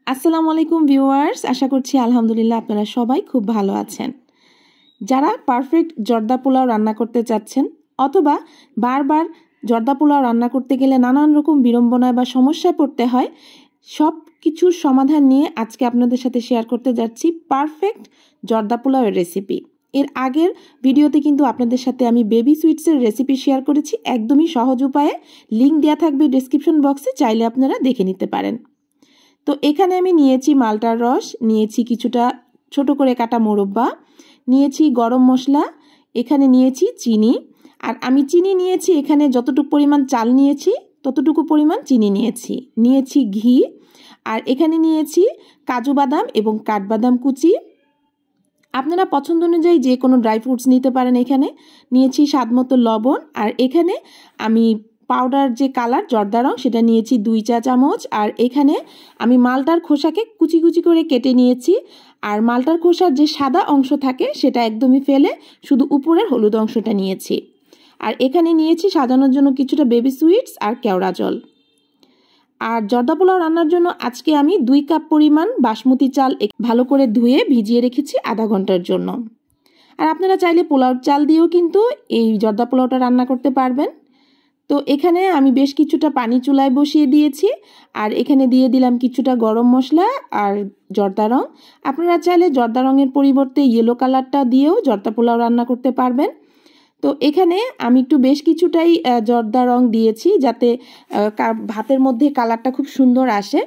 আসসালামু আলাইকুম ভিউয়ার্স, আশা করছি আলহামদুলিল্লাহ আপনারা সবাই খুব ভালো আছেন। যারা পারফেক্ট জর্দা পোলাও রান্না করতে চাচ্ছেন অথবা বারবার জর্দা পোলাও রান্না করতে গেলে নানান রকম বিড়ম্বনায় বা সমস্যায় পড়তে হয়, সব কিছুর সমাধান নিয়ে আজকে আপনাদের সাথে শেয়ার করতে যাচ্ছি পারফেক্ট জর্দা পোলাওয়ের রেসিপি। এর আগের ভিডিওতে কিন্তু আপনাদের সাথে আমি বেবি সুইটসের রেসিপি শেয়ার করেছি একদমই সহজ উপায়ে। লিঙ্ক দেওয়া থাকবে ডেসক্রিপশন বক্সে, চাইলে আপনারা দেখে নিতে পারেন। তো এখানে আমি নিয়েছি মালটার রস, নিয়েছি কিছুটা ছোট করে কাটা মোরব্বা, নিয়েছি গরম মশলা, এখানে নিয়েছি চিনি। আর আমি চিনি নিয়েছি এখানে যতটুকু পরিমাণ চাল নিয়েছি ততটুকু পরিমাণ চিনি নিয়েছি ঘি। আর এখানে নিয়েছি কাজু বাদাম এবং কাঠবাদাম কুচি। আপনারা পছন্দ অনুযায়ী যে কোনো ড্রাই ফ্রুটস নিতে পারেন। এখানে নিয়েছি স্বাদমতো লবণ। আর এখানে আমি পাউডার যে কালার জর্দা রং সেটা নিয়েছি 2 চা চামচ। আর এখানে আমি মালটার খোসাকে কুচি কুচি করে কেটে নিয়েছি। আর মালটার খোসার যে সাদা অংশ থাকে সেটা একদমই ফেলে শুধু উপরের হলুদ অংশটা নিয়েছি। আর এখানে নিয়েছি সাজানোর জন্য কিছুটা বেবি সুইটস আর কেওড়া জল। আর জর্দা পোলাও রান্নার জন্য আজকে আমি 2 কাপ পরিমাণ বাসমতি চাল ভালো করে ধুয়ে ভিজিয়ে রেখেছি আধা ঘন্টার জন্য। আর আপনারা চাইলে পোলাওর চাল দিয়েও কিন্তু এই জর্দা পোলাওটা রান্না করতে পারবেন। তো এখানে আমি বেশ কিছুটা পানি চুলায় বসিয়ে দিয়েছি। আর এখানে দিয়ে দিলাম কিছুটা গরম মশলা আর জর্দা রং। আপনারা চাইলে জর্দা রঙের পরিবর্তে ইয়েলো কালারটা দিয়েও জর্দা পোলাও রান্না করতে পারবেন। তো এখানে আমি একটু বেশ কিছুটাই জর্দা রং দিয়েছি যাতে ভাতের মধ্যে কালারটা খুব সুন্দর আসে।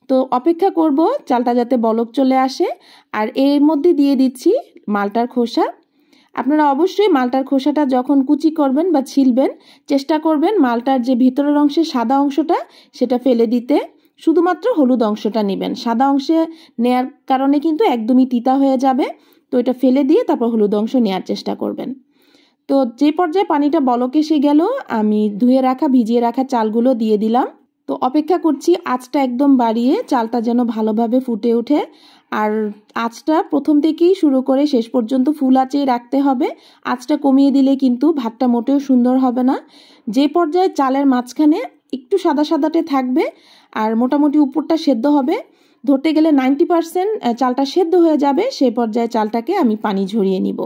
তো অপেক্ষা করব চালটা যাতে বলক চলে আসে। আর এর মধ্যে দিয়ে দিচ্ছি মালটার খোসা। আপনারা অবশ্যই মালটার খোসাটা যখন কুচি করবেন বা ছিলবেন চেষ্টা করবেন মালটার যে ভিতরের অংশে সাদা অংশটা সেটা ফেলে দিতে, শুধুমাত্র হলুদ অংশটা নেবেন। সাদা অংশে নেয়ার কারণে কিন্তু একদমই তিতা হয়ে যাবে। তো এটা ফেলে দিয়ে তারপর হলুদ অংশ নেওয়ার চেষ্টা করবেন। তো যে পর্যায়ে পানিটা বলক এসে গেল আমি ভিজিয়ে রাখা চালগুলো দিয়ে দিলাম। তো অপেক্ষা করছি আঁচটা একদম বাড়িয়ে চালটা যেন ভালোভাবে ফুটে ওঠে। আর আঁচটা প্রথম থেকেই শুরু করে শেষ পর্যন্ত ফুল আঁচেই রাখতে হবে। আঁচটা কমিয়ে দিলে কিন্তু ভাতটা মোটেও সুন্দর হবে না। যে পর্যায়ে চালের মাঝখানে একটু সাদা সাদাটে থাকবে আর মোটামুটি উপরটা সেদ্ধ হবে, ধরতে গেলে 90% চালটা সেদ্ধ হয়ে যাবে, সেই পর্যায়ে চালটাকে আমি পানি ঝরিয়ে নিব।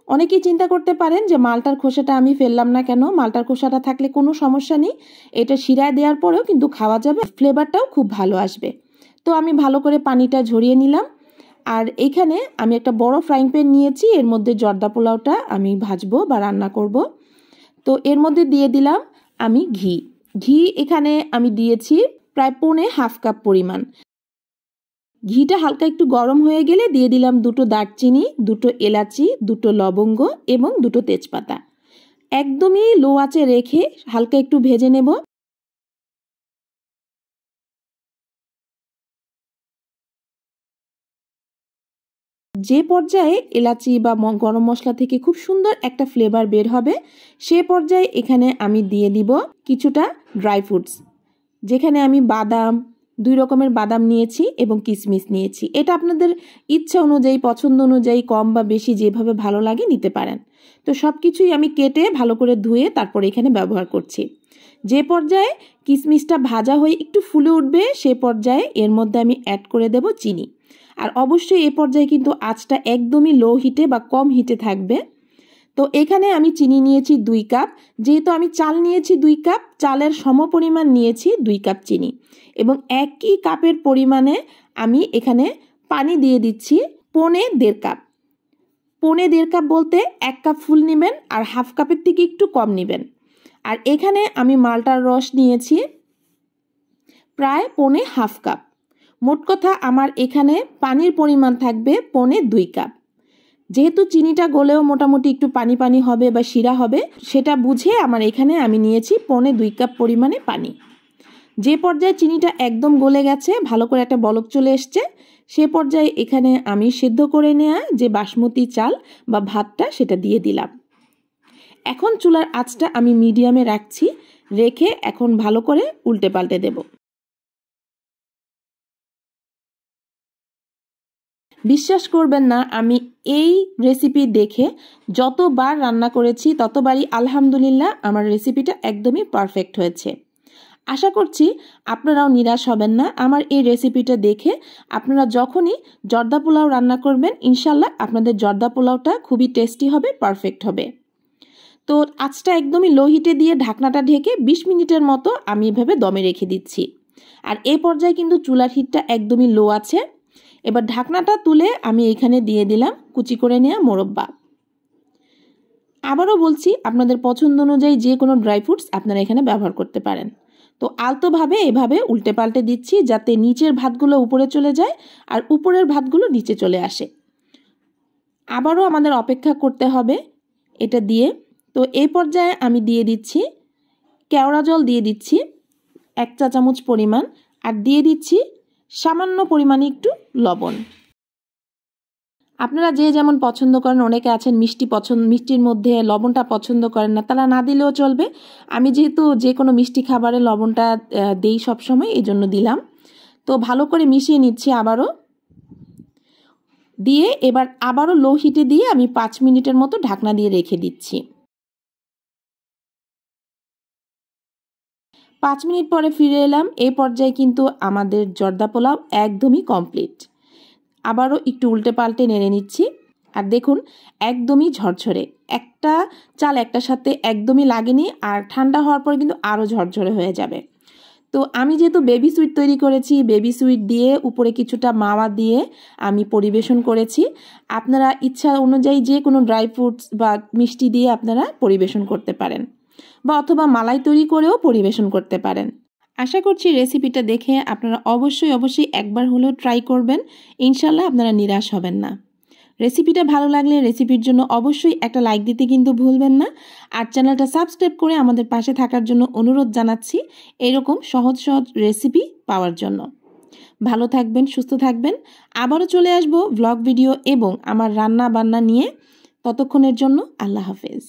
অনেকেই চিন্তা করতে পারেন যে মালটার খোসাটা আমি ফেললাম না কেন। মালটার খোসাটা থাকলে কোনো সমস্যা নেই, এটা শিরায় দেওয়ার পরেও কিন্তু খাওয়া যাবে, ফ্লেভারটাও খুব ভালো আসবে। তো আমি ভালো করে পানিটা ঝরিয়ে নিলাম। আর এইখানে আমি একটা বড় ফ্রাইং প্যান নিয়েছি, এর মধ্যে জর্দা পোলাওটা আমি ভাজবো বা রান্না করব। তো এর মধ্যে দিয়ে দিলাম আমি ঘি এখানে আমি দিয়েছি প্রায় 1/2 কাপ পরিমাণ। ঘিটা হালকা একটু গরম হয়ে গেলে দিয়ে দিলাম 2 দারচিনি, 2 এলাচি, 2 লবঙ্গ এবং 2 তেজপাতা। একদমই লো আঁচে রেখে হালকা একটু ভেজে নেব। যে পর্যায়ে এলাচি বা গরম মশলা থেকে খুব সুন্দর একটা ফ্লেভার বের হবে, সে পর্যায়ে এখানে আমি দিয়ে দিব কিছুটা ড্রাই ফ্রুটস। যেখানে আমি বাদাম, 2 রকমের বাদাম নিয়েছি এবং কিশমিশ নিয়েছি। এটা আপনাদের ইচ্ছা অনুযায়ী, পছন্দ অনুযায়ী কম বা বেশি যেভাবে ভালো লাগে নিতে পারেন। তো সব কিছুই আমি কেটে ভালো করে ধুয়ে তারপর এখানে ব্যবহার করছি। যে পর্যায়ে কিশমিশটা ভাজা হয়ে একটু ফুলে উঠবে সে পর্যায়ে এর মধ্যে আমি অ্যাড করে দেব চিনি। আর অবশ্যই এ পর্যায়ে কিন্তু আঁচটা একদমই লো হিটে বা কম হিটে থাকবে। তো এখানে আমি চিনি নিয়েছি 2 কাপ। যেহেতু আমি চাল নিয়েছি 2 কাপ, চালের সমপরিমাণ নিয়েছি 2 কাপ চিনি এবং একই কাপের পরিমাণে আমি এখানে পানি দিয়ে দিচ্ছি 1.5 কাপ। 1.5 কাপ বলতে 1 কাপ ফুল নেবেন আর 1/2 কাপের থেকে একটু কম নেবেন। আর এখানে আমি মালটার রস নিয়েছি প্রায় 1.5 কাপ। মোট কথা আমার এখানে পানির পরিমাণ থাকবে 2.5 কাপ। যেহেতু চিনিটা গলেও মোটামুটি একটু পানি পানি হবে বা শিরা হবে, সেটা বুঝে আমার এখানে আমি নিয়েছি 2.5 কাপ পরিমাণে পানি। যে পর্যায়ে চিনিটা একদম গলে গেছে, ভালো করে একটা বলক চলে এসছে, সে পর্যায়ে এখানে আমি সেদ্ধ করে নেওয়া যে বাসমতি চাল বা ভাতটা সেটা দিয়ে দিলাম। এখন চুলার আঁচটা আমি মিডিয়ামে রাখছি, রেখে এখন ভালো করে উল্টে পাল্টে দেব। বিশ্বাস করবেন না, আমি এই রেসিপি দেখে যতবার রান্না করেছি ততবারই আলহামদুলিল্লাহ আমার রেসিপিটা একদমই পারফেক্ট হয়েছে। আশা করছি আপনারাও নিরাশ হবেন না আমার এই রেসিপিটা দেখে। আপনারা যখনই জর্দা পোলাও রান্না করবেন ইনশাল্লাহ আপনাদের জর্দা পোলাওটা খুবই টেস্টি হবে, পারফেক্ট হবে। তো আঁচটা একদমই লো হিটে দিয়ে ঢাকনাটা ঢেকে 20 মিনিটের মতো আমি এভাবে দমে রেখে দিচ্ছি। আর এই পর্যায়ে কিন্তু চুলার হিটটা একদমই লো আছে। এবার ঢাকনাটা তুলে আমি এখানে দিয়ে দিলাম কুচি করে নেওয়া মোরব্বা। আবারও বলছি, আপনাদের পছন্দ অনুযায়ী যে কোনো ড্রাই ফ্রুটস আপনারা এখানে ব্যবহার করতে পারেন। তো আলতোভাবে এভাবে উল্টে পাল্টে দিচ্ছি যাতে নিচের ভাতগুলো উপরে চলে যায় আর উপরের ভাতগুলো নিচে চলে আসে। আবারও আমাদের অপেক্ষা করতে হবে এটা দিয়ে। তো এই পর্যায়ে আমি দিয়ে দিচ্ছি কেওড়া জল, দিয়ে দিচ্ছি 1 চা চামচ পরিমাণ, আর দিয়ে দিচ্ছি সামান্য পরিমাণে একটু লবণ। আপনারা যে যেমন পছন্দ করেন, অনেকে আছেন মিষ্টির মধ্যে লবণটা পছন্দ করেন না, তারা না দিলেও চলবে। আমি যেহেতু যে কোনো মিষ্টি খাবারে লবণটা দেই সবসময়, এই জন্য দিলাম। তো ভালো করে মিশিয়ে নিচ্ছি আবারও দিয়ে। এবার আবারও লো হিটে দিয়ে আমি 5 মিনিটের মতো ঢাকনা দিয়ে রেখে দিচ্ছি। 5 মিনিট পরে ফিরে এলাম। এই পর্যায়ে কিন্তু আমাদের জর্দা পোলাও একদমই কমপ্লিট। আবারও একটু উল্টে পাল্টে নেড়ে নিচ্ছি। আর দেখুন একদমই ঝরঝরে, একটা চাল একটার সাথে একদমই লাগেনি, আর ঠান্ডা হওয়ার পর কিন্তু আরও ঝরঝরে হয়ে যাবে। তো আমি যেহেতু বেবি সুইট তৈরি করেছি, বেবি সুইট দিয়ে উপরে কিছুটা মাওয়া দিয়ে আমি পরিবেশন করেছি। আপনারা ইচ্ছা অনুযায়ী যে কোনো ড্রাই ফ্রুটস বা মিষ্টি দিয়ে আপনারা পরিবেশন করতে পারেন, বা অথবা মালাই তৈরি করেও পরিবেশন করতে পারেন। আশা করছি রেসিপিটা দেখে আপনারা অবশ্যই একবার হলেও ট্রাই করবেন। ইনশাল্লাহ আপনারা নিরাশ হবেন না। রেসিপিটা ভালো লাগলে রেসিপির জন্য অবশ্যই একটা লাইক দিতে কিন্তু ভুলবেন না। আর চ্যানেলটা সাবস্ক্রাইব করে আমাদের পাশে থাকার জন্য অনুরোধ জানাচ্ছি এরকম সহজ রেসিপি পাওয়ার জন্য। ভালো থাকবেন, সুস্থ থাকবেন। আবারও চলে আসবো ভ্লগ ভিডিও এবং আমার রান্না বান্না নিয়ে। ততক্ষণের জন্য আল্লাহ হাফেজ।